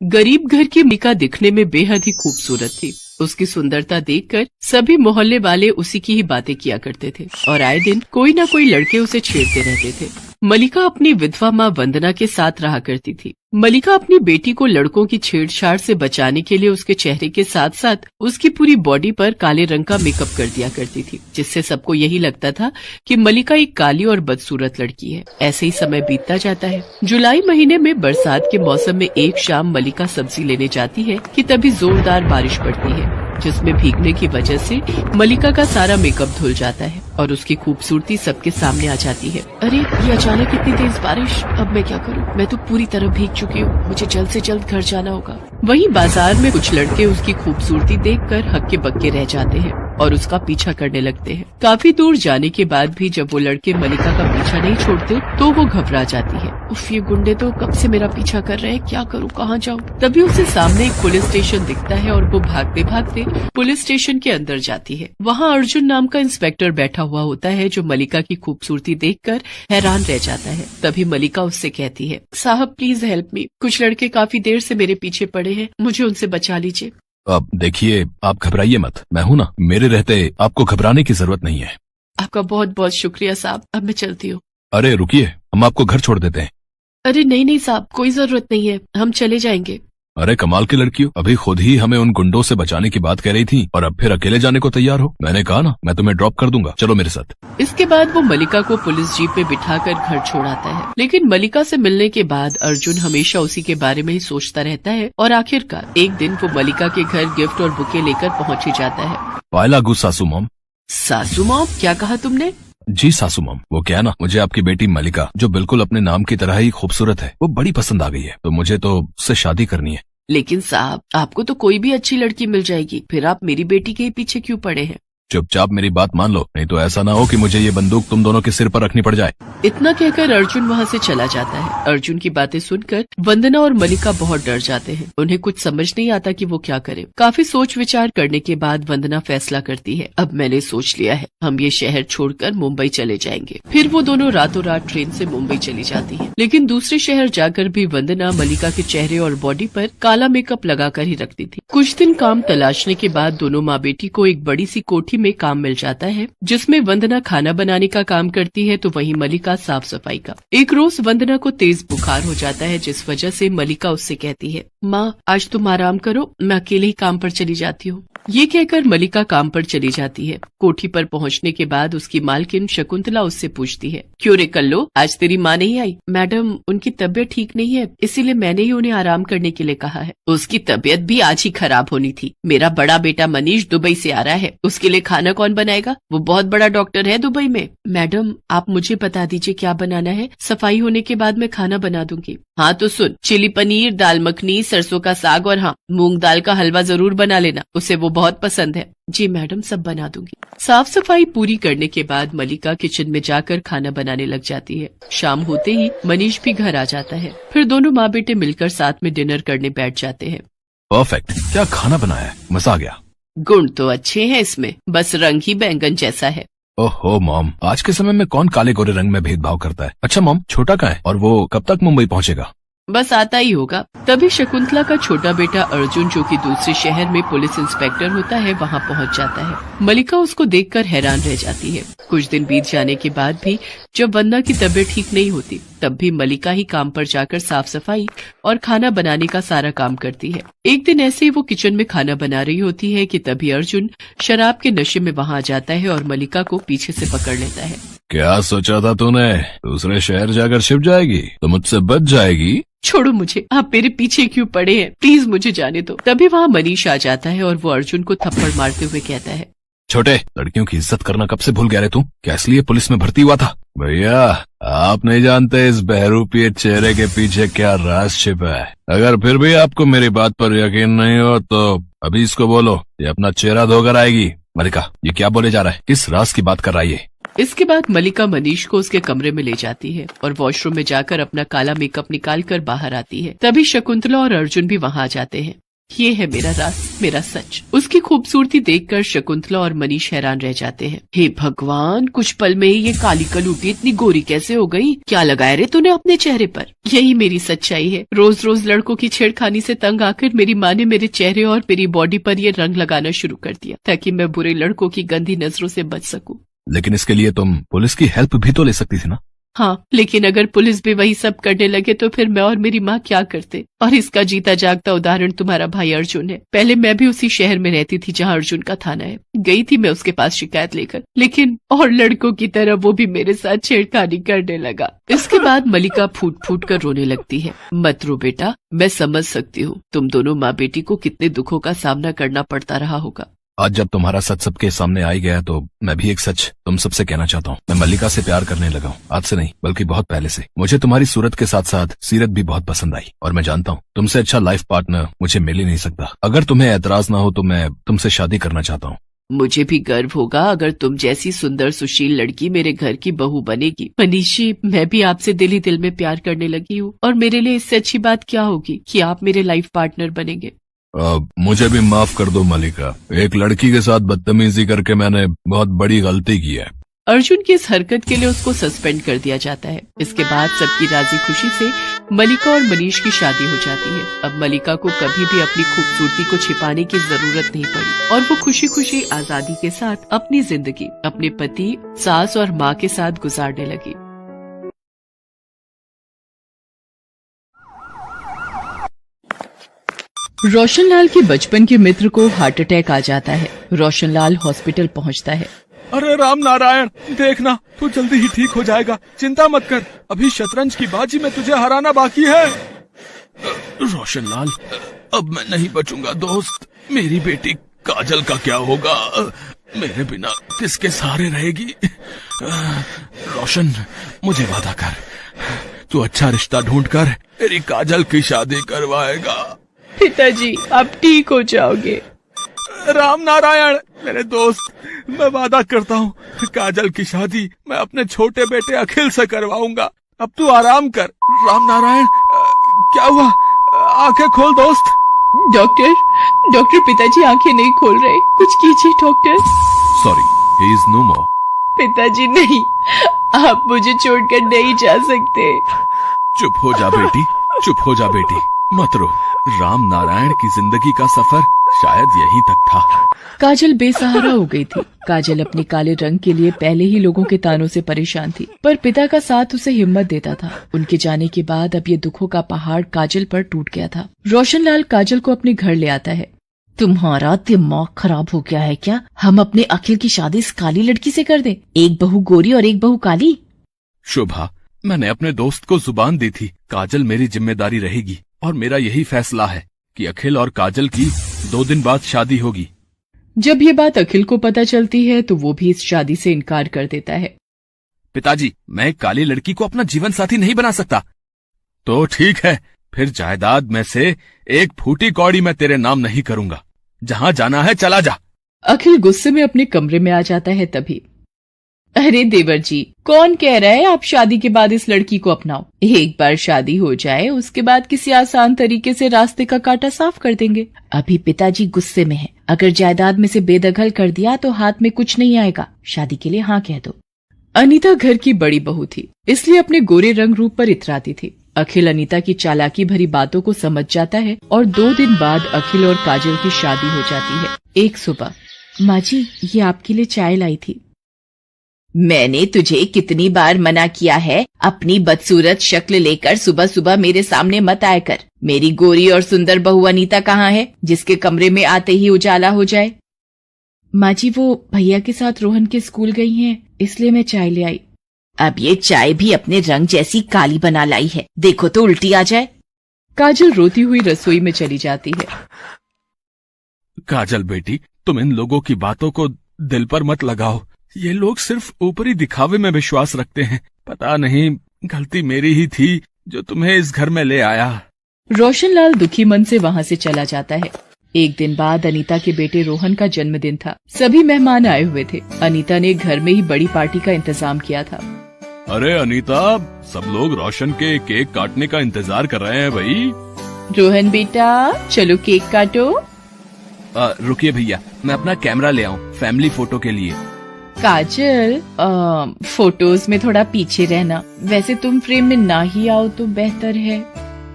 गरीब घर की मलिका दिखने में बेहद ही खूबसूरत थी। उसकी सुंदरता देखकर सभी मोहल्ले वाले उसी की ही बातें किया करते थे और आए दिन कोई न कोई लड़के उसे छेड़ते रहते थे। मलिका अपनी विधवा माँ वंदना के साथ रहा करती थी। मलिका अपनी बेटी को लड़कों की छेड़छाड़ से बचाने के लिए उसके चेहरे के साथ साथ उसकी पूरी बॉडी पर काले रंग का मेकअप कर दिया करती थी, जिससे सबको यही लगता था कि मलिका एक काली और बदसूरत लड़की है। ऐसे ही समय बीतता जाता है। जुलाई महीने में बरसात के मौसम में एक शाम मलिका सब्जी लेने जाती है कि तभी जोरदार बारिश पड़ती है, जिसमें भीगने की वजह से मलिका का सारा मेकअप धुल जाता है और उसकी खूबसूरती सबके सामने आ जाती है। अरे ये अचानक इतनी तेज बारिश, अब मैं क्या करूं? मैं तो पूरी तरह भीग चुकी हूँ, मुझे जल्द से जल्द घर जाना होगा। वहीं बाजार में कुछ लड़के उसकी खूबसूरती देखकर हक्के बक्के रह जाते हैं और उसका पीछा करने लगते हैं। काफी दूर जाने के बाद भी जब वो लड़के मलिका का पीछा नहीं छोड़ते तो वो घबरा जाती है। उफ, ये गुंडे तो कब से मेरा पीछा कर रहे हैं, क्या करूं, कहाँ जाऊं? तभी उसे सामने एक पुलिस स्टेशन दिखता है और वो भागते भागते पुलिस स्टेशन के अंदर जाती है। वहाँ अर्जुन नाम का इंस्पेक्टर बैठा हुआ होता है, जो मलिका की खूबसूरती देखकर हैरान रह जाता है। तभी मलिका उससे कहती है, साहब प्लीज हेल्प मी, कुछ लड़के काफी देर से मेरे पीछे पड़े हैं, मुझे उनसे बचा लीजिए। अब देखिए, आप घबराइए मत, मैं हूँ ना, मेरे रहते आपको घबराने की जरूरत नहीं है। आपका बहुत बहुत शुक्रिया साहब, अब मैं चलती हूँ। अरे रुकिए, हम आपको घर छोड़ देते हैं। अरे नहीं नहीं साहब, कोई जरूरत नहीं है, हम चले जाएंगे। अरे कमाल की लड़की हो, अभी खुद ही हमें उन गुंडों से बचाने की बात कह रही थी और अब फिर अकेले जाने को तैयार हो। मैंने कहा ना, मैं तुम्हें ड्रॉप कर दूंगा, चलो मेरे साथ। इसके बाद वो मलिका को पुलिस जीप में बिठाकर घर छोड़ आता है। लेकिन मलिका से मिलने के बाद अर्जुन हमेशा उसी के बारे में ही सोचता रहता है और आखिरकार एक दिन वो मलिका के घर गिफ्ट और बुके लेकर पहुँच ही जाता है। पायला गु सासू मॉम। सासू मॉम, क्या कहा तुमने? जी सासू मॉम, वो क्या ना, मुझे आपकी बेटी मलिका, जो बिल्कुल अपने नाम की तरह ही खूबसूरत है, वो बड़ी पसंद आ गई है, तो मुझे तो उससे शादी करनी है। लेकिन साहब, आपको तो कोई भी अच्छी लड़की मिल जाएगी, फिर आप मेरी बेटी के पीछे क्यों पड़े हैं? चुपचाप मेरी बात मान लो, नहीं तो ऐसा ना हो कि मुझे ये बंदूक तुम दोनों के सिर पर रखनी पड़ जाए। इतना कहकर अर्जुन वहाँ से चला जाता है। अर्जुन की बातें सुनकर वंदना और मलिका बहुत डर जाते हैं। उन्हें कुछ समझ नहीं आता कि वो क्या करे। काफी सोच विचार करने के बाद वंदना फैसला करती है, अब मैंने सोच लिया है, हम ये शहर छोड़कर मुंबई चले जाएंगे। फिर वो दोनों रातों रात ट्रेन से मुंबई चली जाती है। लेकिन दूसरे शहर जाकर भी वंदना मलिका के चेहरे और बॉडी पर काला मेकअप लगाकर ही रखती थी। कुछ दिन काम तलाशने के बाद दोनों माँ बेटी को एक बड़ी सी कोठी में काम मिल जाता है, जिसमें वंदना खाना बनाने का काम करती है तो वहीं मलिका साफ सफाई का। एक रोज वंदना को तेज बुखार हो जाता है, जिस वजह से मलिका उससे कहती है, माँ आज तुम आराम करो, मैं अकेले ही काम पर चली जाती हूँ। ये कहकर मलिका काम पर चली जाती है। कोठी पर पहुंचने के बाद उसकी मालकिन शकुंतला उससे पूछती है, क्यों रे कल्लो, आज तेरी माँ नहीं आई? मैडम, उनकी तबीयत ठीक नहीं है, इसीलिए मैंने ही उन्हें आराम करने के लिए कहा है। उसकी तबीयत भी आज ही खराब होनी थी। मेरा बड़ा बेटा मनीष दुबई से आ रहा है, उसके लिए खाना कौन बनाएगा? वो बहुत बड़ा डॉक्टर है दुबई में। मैडम, आप मुझे बता दीजिए क्या बनाना है, सफाई होने के बाद मैं खाना बना दूंगी। हाँ तो सुन, चिली पनीर, दाल मखनी, सरसों का साग और हाँ, मूंग दाल का हलवा जरूर बना लेना, उसे वो बहुत पसंद है। जी मैडम, सब बना दूंगी। साफ सफाई पूरी करने के बाद मलिका किचन में जाकर खाना बनाने लग जाती है। शाम होते ही मनीष भी घर आ जाता है। फिर दोनों माँ बेटे मिलकर साथ में डिनर करने बैठ जाते हैं। परफेक्ट, क्या खाना बनाया है, मजा आ गया। गुण तो अच्छे हैं इसमें, बस रंग ही बैंगन जैसा है। ओहो मॉम, आज के समय में कौन काले गोरे रंग में भेदभाव करता है। अच्छा मॉम, छोटा कहाँ है और वो कब तक मुंबई पहुँचेगा? बस आता ही होगा। तभी शकुंतला का छोटा बेटा अर्जुन, जो कि दूसरे शहर में पुलिस इंस्पेक्टर होता है, वहाँ पहुँच जाता है। मलिका उसको देखकर हैरान रह जाती है। कुछ दिन बीत जाने के बाद भी जब वंदना की तबीयत ठीक नहीं होती, तब भी मलिका ही काम पर जाकर साफ सफाई और खाना बनाने का सारा काम करती है। एक दिन ऐसे ही वो किचन में खाना बना रही होती है कि तभी अर्जुन शराब के नशे में वहाँ आ जाता है और मलिका को पीछे से पकड़ लेता है। क्या सोचा था तूने, दूसरे शहर जाकर छिप जाएगी तो मुझसे बच जाएगी? छोड़ो मुझे, आप मेरे पीछे क्यों पड़े हैं, प्लीज मुझे जाने दो। तभी वहाँ मनीष आ जाता है और वो अर्जुन को थप्पड़ मारते हुए कहता है, छोटे, लड़कियों की इज्जत करना कब से भूल गया रे तू? क्या इसलिए पुलिस में भर्ती हुआ था? भैया, आप नहीं जानते इस बहरूपिये चेहरे के पीछे क्या राज छिपा है। अगर फिर भी आपको मेरी बात पर यकीन नहीं हो तो अभी इसको बोलो, ये अपना चेहरा धोकर आएगी। मलिका, ये क्या बोले जा रहा है, किस राज की बात कर रहा है ये? इसके बाद मलिका मनीष को उसके कमरे में ले जाती है और वॉशरूम में जाकर अपना काला मेकअप निकाल कर बाहर आती है। तभी शकुंतला और अर्जुन भी वहाँ आ जाते हैं। ये है मेरा राज, मेरा सच। उसकी खूबसूरती देखकर शकुंतला और मनीष हैरान रह जाते हैं। हे भगवान, कुछ पल में ही ये काली कलूटी इतनी गोरी कैसे हो गई? क्या लगाया रे तूने अपने चेहरे पर? यही मेरी सच्चाई है। रोज रोज लड़कों की छेड़खानी से तंग आकर मेरी माँ ने मेरे चेहरे और मेरी बॉडी पर ये रंग लगाना शुरू कर दिया ताकि मैं बुरे लड़कों की गंदी नजरों से बच सकूं। लेकिन इसके लिए तुम पुलिस की हेल्प भी तो ले सकती थी ना? हाँ, लेकिन अगर पुलिस भी वही सब करने लगे तो फिर मैं और मेरी माँ क्या करते? और इसका जीता जागता उदाहरण तुम्हारा भाई अर्जुन है। पहले मैं भी उसी शहर में रहती थी जहाँ अर्जुन का थाना है। गई थी मैं उसके पास शिकायत लेकर, लेकिन और लड़कों की तरह वो भी मेरे साथ छेड़खानी करने लगा। इसके बाद मलिका फूट फूट कर रोने लगती है। मत रो बेटा, मैं समझ सकती हूँ तुम दोनों माँ बेटी को कितने दुखों का सामना करना पड़ता रहा होगा। आज जब तुम्हारा सच सबके सामने आ ही गया तो मैं भी एक सच तुम सबसे कहना चाहता हूँ। मैं मल्लिका से प्यार करने लगा हूँ। आज से नहीं बल्कि बहुत पहले से। मुझे तुम्हारी सूरत के साथ साथ सीरत भी बहुत पसंद आई और मैं जानता हूँ तुमसे अच्छा लाइफ पार्टनर मुझे मिल ही नहीं सकता। अगर तुम्हें ऐतराज ना हो तो मैं तुमसे शादी करना चाहता हूँ। मुझे भी गर्व होगा अगर तुम जैसी सुंदर सुशील लड़की मेरे घर की बहू बनेगी। मनीषी, मैं भी आपसे दिल ही दिल में प्यार करने लगी हूँ और मेरे लिए इससे अच्छी बात क्या होगी कि आप मेरे लाइफ पार्टनर बनेंगे। मुझे भी माफ कर दो मलिका। एक लड़की के साथ बदतमीजी करके मैंने बहुत बड़ी गलती की है। अर्जुन की इस हरकत के लिए उसको सस्पेंड कर दिया जाता है। इसके बाद सबकी राजी खुशी से मलिका और मनीष की शादी हो जाती है। अब मलिका को कभी भी अपनी खूबसूरती को छिपाने की जरूरत नहीं पड़ी और वो खुशी खुशी आजादी के साथ अपनी जिंदगी अपने पति, सास और माँ के साथ गुजारने लगी। रोशनलाल के बचपन के मित्र को हार्ट अटैक आ जाता है। रोशनलाल हॉस्पिटल पहुंचता है। अरे राम नारायण, देखना तू जल्दी ही ठीक हो जाएगा, चिंता मत कर। अभी शतरंज की बाजी में तुझे हराना बाकी है। रोशनलाल, अब मैं नहीं बचूंगा दोस्त। मेरी बेटी काजल का क्या होगा? मेरे बिना किसके सहारे रहेगी? रोशन, मुझे वादा कर, तू अच्छा रिश्ता ढूंढकर मेरी काजल की शादी करवाएगा। पिताजी, आप ठीक हो जाओगे। राम नारायण मेरे दोस्त, मैं वादा करता हूँ काजल की शादी मैं अपने छोटे बेटे अखिल से करवाऊंगा। अब तू आराम कर। राम नारायण, क्या हुआ? आंखें खोल दोस्त। डॉक्टर, पिताजी आंखें नहीं खोल रहे, कुछ कीजिए doctor. Sorry, he is no more. पिताजी नहीं, आप मुझे छोड़कर नहीं जा सकते। चुप हो जा बेटी, चुप हो जा बेटी, मत रो। राम नारायण की जिंदगी का सफर शायद यहीं तक था। काजल बेसहारा हो गई थी। काजल अपने काले रंग के लिए पहले ही लोगों के तानों से परेशान थी, पर पिता का साथ उसे हिम्मत देता था। उनके जाने के बाद अब ये दुखों का पहाड़ काजल पर टूट गया था। रोशनलाल काजल को अपने घर ले आता है। तुम्हारा दिमाग खराब हो गया है क्या? हम अपने अखिल की शादी इस काली लड़की से कर दें? एक बहू गोरी और एक बहू काली। शुभा, मैंने अपने दोस्त को जुबान दी थी काजल मेरी जिम्मेदारी रहेगी और मेरा यही फैसला है कि अखिल और काजल की 2 दिन बाद शादी होगी। जब ये बात अखिल को पता चलती है तो वो भी इस शादी से इनकार कर देता है। पिताजी, मैं एक काली लड़की को अपना जीवन साथी नहीं बना सकता। तो ठीक है, फिर जायदाद में से एक फूटी कौड़ी मैं तेरे नाम नहीं करूंगा। जहाँ जाना है चला जा। अखिल गुस्से में अपने कमरे में आ जाता है। तभी, अरे देवर जी, कौन कह रहा है आप शादी के बाद इस लड़की को अपनाओ? एक बार शादी हो जाए उसके बाद किसी आसान तरीके से रास्ते का कांटा साफ कर देंगे। अभी पिताजी गुस्से में हैं। अगर जायदाद में से बेदखल कर दिया तो हाथ में कुछ नहीं आएगा। शादी के लिए हाँ कह दो। अनीता घर की बड़ी बहू थी, इसलिए अपने गोरे रंग रूप पर इतराती थी। अखिल अनीता की चालाकी भरी बातों को समझ जाता है और 2 दिन बाद अखिल और काजल की शादी हो जाती है। एक सुबह, माँ जी, ये आपके लिए चाय लाई थी। मैंने तुझे कितनी बार मना किया है, अपनी बदसूरत शक्ल लेकर सुबह सुबह मेरे सामने मत आया कर। मेरी गोरी और सुंदर बहू अनीता कहाँ है, जिसके कमरे में आते ही उजाला हो जाए? माँ जी, वो भैया के साथ रोहन के स्कूल गई हैं, इसलिए मैं चाय ले आई। अब ये चाय भी अपने रंग जैसी काली बना लाई है, देखो तो उल्टी आ जाए। काजल रोती हुई रसोई में चली जाती है। काजल बेटी, तुम इन लोगों की बातों को दिल पर मत लगाओ। ये लोग सिर्फ ऊपरी दिखावे में विश्वास रखते हैं। पता नहीं, गलती मेरी ही थी जो तुम्हें इस घर में ले आया। रोशनलाल दुखी मन से वहाँ से चला जाता है। एक दिन बाद अनीता के बेटे रोहन का जन्मदिन था। सभी मेहमान आए हुए थे। अनीता ने घर में ही बड़ी पार्टी का इंतजाम किया था। अरे अनीता, सब लोग रोशन के केक काटने का इंतजार कर रहे हैं भाई। रोहन बेटा चलो केक काटो। रुकिए भैया, मैं अपना कैमरा ले आऊं फैमिली फोटो के लिए। काजल फोटोज में थोड़ा पीछे रहना, वैसे तुम फ्रेम में ना ही आओ तो बेहतर है।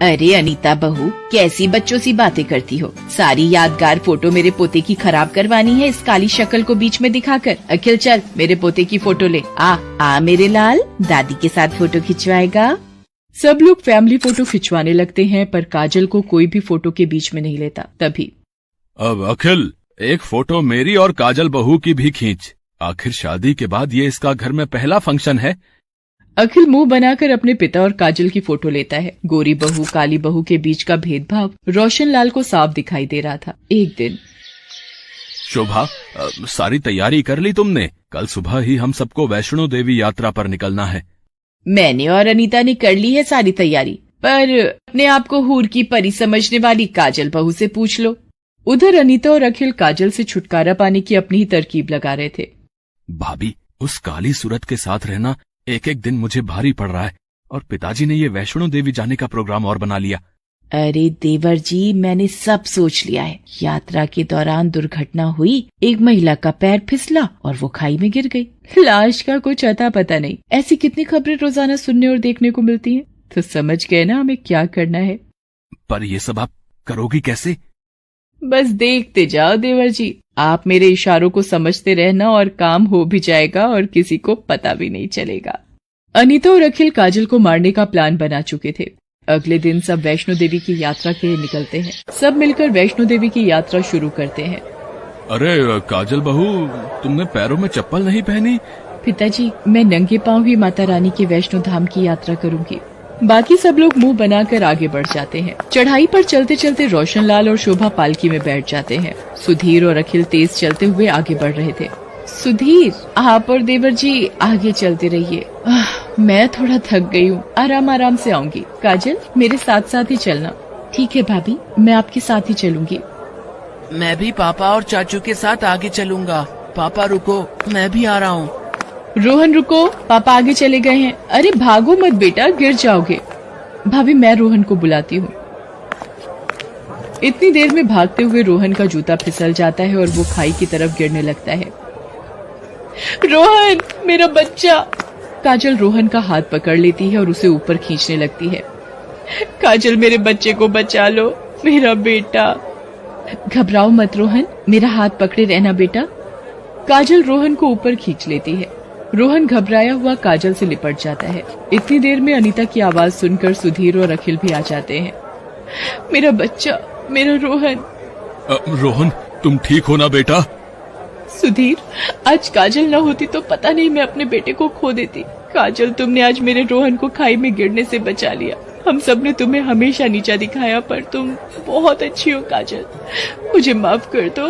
अरे अनीता बहू, कैसी बच्चों सी बातें करती हो। सारी यादगार फोटो मेरे पोते की खराब करवानी है इस काली शक्ल को बीच में दिखाकर। अखिल चल मेरे पोते की फोटो ले आ मेरे लाल, दादी के साथ फोटो खिंचवाएगा। सब लोग फैमिली फोटो खिंचवाने लगते हैं पर काजल को कोई भी फोटो के बीच में नहीं लेता। तभी अब अखिल, एक फोटो मेरी और काजल बहू की भी खींच। आखिर शादी के बाद ये इसका घर में पहला फंक्शन है। अखिल मुंह बनाकर अपने पिता और काजल की फोटो लेता है। गोरी बहू काली बहू के बीच का भेदभाव रोशन लाल को साफ दिखाई दे रहा था। एक दिन शोभा, सारी तैयारी कर ली तुमने? कल सुबह ही हम सबको वैष्णो देवी यात्रा पर निकलना है। मैंने और अनीता ने कर ली है सारी तैयारी, पर अपने आप को हूर की परी समझने वाली काजल बहू से पूछ लो। उधर अनीता और अखिल काजल से छुटकारा पाने की अपनी ही तरकीब लगा रहे थे। भाभी, उस काली सूरत के साथ रहना एक एक दिन मुझे भारी पड़ रहा है, और पिताजी ने ये वैष्णो देवी जाने का प्रोग्राम और बना लिया। अरे देवर जी, मैंने सब सोच लिया है। यात्रा के दौरान दुर्घटना हुई, एक महिला का पैर फिसला और वो खाई में गिर गई। लाश का कुछ अता पता नहीं। ऐसी कितनी खबरें रोजाना सुनने और देखने को मिलती हैं, तो समझ गए ना हमें क्या करना है। पर ये सब आप करोगी कैसे? बस देखते जाओ देवर जी, आप मेरे इशारों को समझते रहना और काम हो भी जाएगा और किसी को पता भी नहीं चलेगा। अनीता और अखिल काजल को मारने का प्लान बना चुके थे। अगले दिन सब वैष्णो देवी की यात्रा के लिए निकलते हैं। सब मिलकर वैष्णो देवी की यात्रा शुरू करते हैं। अरे काजल बहू, तुमने पैरों में चप्पल नहीं पहनी? पिताजी, मैं नंगे पांव ही माता रानी के वैष्णो धाम की यात्रा करूंगी। बाकी सब लोग मुंह बनाकर आगे बढ़ जाते हैं। चढ़ाई पर चलते चलते रोशन लाल और शोभा पालकी में बैठ जाते हैं। सुधीर और अखिल तेज चलते हुए आगे बढ़ रहे थे। सुधीर, आप और देवर जी आगे चलते रहिए, मैं थोड़ा थक गई हूँ, आराम आराम से आऊंगी। काजल, मेरे साथ साथ ही चलना। ठीक है भाभी, मैं आपके साथ ही चलूंगी। मैं भी पापा और चाचू के साथ आगे चलूंगा। पापा रुको, मैं भी आ रहा हूँ। रोहन रुको, पापा आगे चले गए हैं। अरे भागो मत बेटा, गिर जाओगे। भाभी, मैं रोहन को बुलाती हूँ। इतनी देर में भागते हुए रोहन का जूता फिसल जाता है और वो खाई की तरफ गिरने लगता है। रोहन, मेरा बच्चा। काजल रोहन का हाथ पकड़ लेती है और उसे ऊपर खींचने लगती है। काजल, मेरे बच्चे को बचा लो, मेरा बेटा। घबराओ मत रोहन, मेरा हाथ पकड़े रहना बेटा। काजल रोहन को ऊपर खींच लेती है। रोहन घबराया हुआ काजल से लिपट जाता है। इतनी देर में अनीता की आवाज सुनकर सुधीर और अखिल भी आ जाते हैं। मेरा बच्चा, मेरा रोहन। रोहन, तुम ठीक हो ना बेटा? सुधीर, आज काजल न होती तो पता नहीं मैं अपने बेटे को खो देती। काजल, तुमने आज मेरे रोहन को खाई में गिरने से बचा लिया। हम सब ने तुम्हें हमेशा नीचा दिखाया, पर तुम बहुत अच्छी हो काजल, मुझे माफ कर दो।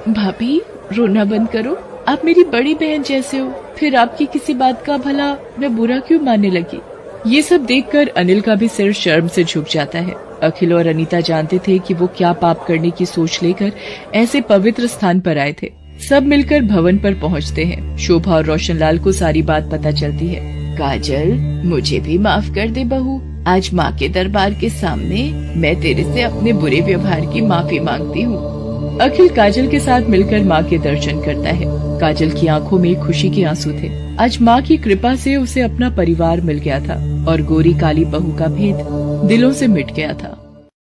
भाभी, रोना बंद करो, आप मेरी बड़ी बहन जैसे हो, फिर आपकी किसी बात का भला मैं बुरा क्यों मानने लगी। ये सब देखकर अनिल का भी सिर शर्म से झुक जाता है। अखिल और अनीता जानते थे कि वो क्या पाप करने की सोच लेकर ऐसे पवित्र स्थान पर आए थे। सब मिलकर भवन पर पहुंचते हैं। शोभा और रोशन लाल को सारी बात पता चलती है। काजल, मुझे भी माफ कर दे बहू। आज माँ के दरबार के सामने मैं तेरे से अपने बुरे व्यवहार की माफी मांगती हूँ। अखिल काजल के साथ मिलकर माँ के दर्शन करता है। काजल की आंखों में खुशी के आंसू थे। आज माँ की कृपा से उसे अपना परिवार मिल गया था और गोरी काली बहू का भेद दिलों से मिट गया था।